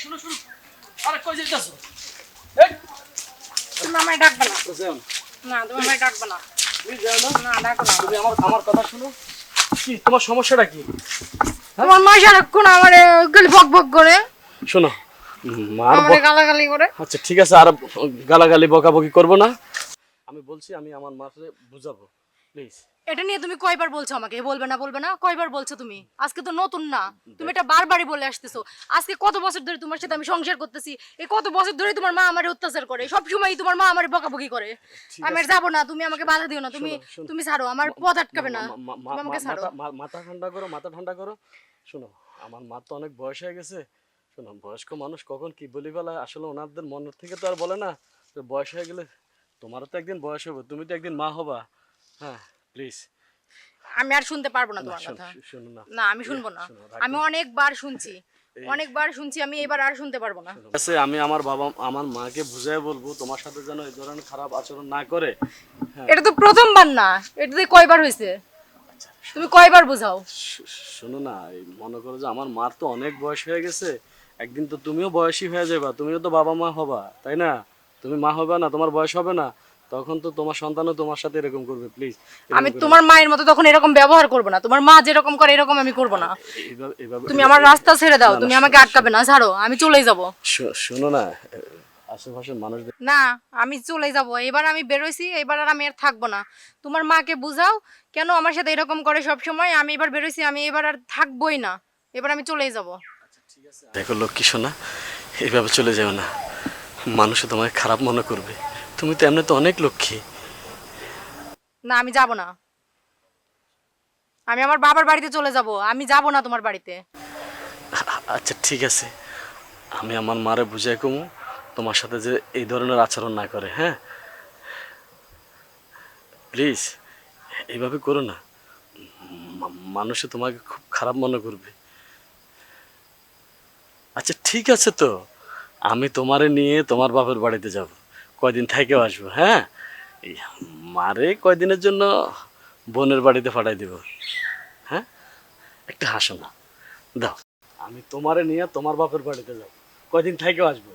শুনো শুনো আরে কই যাইতাছো তুমি আমায় ডাকবে না। যাও না তুমি আমায় ডাকবে না। তুমি যাও না না ডাকো না। তুমি আমার কথা শুনো কি তোমার সমস্যাটা কি তোমার মা সারাক্ষণ আমারে গলি বক বক করে, শোনো মার আমারে গালাগালি করে। আচ্ছা ঠিক আছে আর গালাগালি বকাবকি করব না আমি বলছি আমি আমার মাকে বুঝাবো প্লিজ এটা নিয়ে তুমি কয়বার বলছো আমাকে বলবে না কয়বার বলছো তুমি? আজকে তো নতুন না, তুমি এটা বারবারই বলে আসতেছো। আজকে কত বছর ধরে তোমার সাথে আমি সংসার করতেছি, এই কত বছর ধরে তোমার মা আমারে অত্যাচার করে, সব সময় তোমার মা আমারে বকাবকি করে। আমি আর যাবো না, তুমি আমাকে বাধা দিও না। তুমি ছাড়ো, আমার পথ আটকাবে না। তুমি আমাকে ছাড়ো। মাথা ঠান্ডা করো শোনো আমার মা তো অনেক বয়স হয়ে গেছে শোনো বয়স্ক মানুষ কখন কি বলি ফেলা আসলে ওনাদের মন থেকে তো আর বলে না তো বয়স হয়ে গেলে তোমারও তো একদিন বয়স হবে তুমি তো একদিন মা হবা হ্যাঁ প্লিজ আমি আর শুনতে পারবো না তোমার কথা। শোনো না না আমি শুনবো না। আমি অনেকবার শুনছি, আমি এবার আর শুনতে পারবো না। আছে আমি আমার মাকে বুঝাই বলবো তোমার সাথে যেন এই ধরনের খারাপ আচরণ না করে এটা তো প্রথমবার না, এটাতে কয়বার হয়েছে? তুমি কয়বার বুঝাও? শোনো না এই মনে করো যে আমার মার তো অনেক বয়স হয়ে গেছে একদিন তো তুমিও বয়সী হয়ে যাবা তুমিও তো বাবা মা হবা তাই না তুমি মা হবে না তোমার বয়স হবে না তখন তো তোমার সন্তানও তোমার সাথে এরকম করবে প্লিজ আমি তোমার মায়ের মতো তখন এরকম ব্যবহার করব না। তোমার মা যেরকম করে এরকম আমি করব না। এভাবে তুমি আমার রাস্তা ছেড়ে দাও, তুমি আমাকে আটকাবে না, ছাড়ো, আমি চলেই যাব। শোনো না আশেপাশের মানুষদের না আমি চলে যাব, এবার আমি বেরোইছি, এবার আর আমি আর থাকবো না। তোমার মাকে বুঝাও কেন আমার সাথে এরকম করে সব সময়। আমি এবার বেরোইছি, আমি এবার আর থাকবোই না, এবার আমি চলেই যাব। দেখো লক্ষ্মী সোনা এইভাবে চলে যাও না মানুষে তোমাকে খারাপ মনে করবে তুমি তো এমনি তো অনেক লক্ষ্মী না আমি যাব না, আমি আমার বাবার বাড়িতে চলে যাব। আমি যাব না তোমার বাড়িতে। আচ্ছা ঠিক আছে আমি আমার মারে বুঝাই কমু তোমার সাথে যে এই ধরনের আচরণ না করে হ্যাঁ প্লিজ এইভাবে করো না মানুষে তোমাকে খুব খারাপ মনে করবে আচ্ছা ঠিক আছে তো আমি তোমারে নিয়ে তোমার বাপের বাড়িতে যাব কয়দিন থেকেও আসবো হ্যাঁ এই মারে কয়দিনের জন্য বোনের বাড়িতে পাঠাই দেব হ্যাঁ একটা হাসো না দাও আমি তোমারে নিয়ে তোমার বাপের বাড়িতে যাব কয়দিন থেকেও আসবো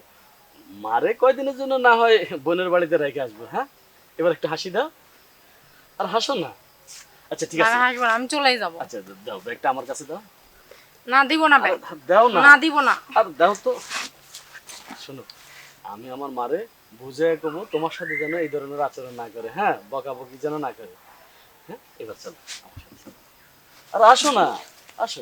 মারে কয়দিনের জন্য না হয় বোনের বাড়িতে রেখে আসবো হ্যাঁ এবার একটা হাসি দাও আর হাসো না আচ্ছা ঠিক আছে আমি হাসবো না, আমি চলেই যাব। আচ্ছা দাও ব্যাগটা আমার কাছে দাও না দিব না ভাই, দাও না না দিব না। আর দাও তো শোনো আমি আমার মারে বুঝে কমো তোমার সাথে যেন এই ধরনের আচরণ না করে হ্যাঁ বকাবকি যেন না করে হ্যাঁ এবার চলো আমার সাথে চলো। আর আসো না আসো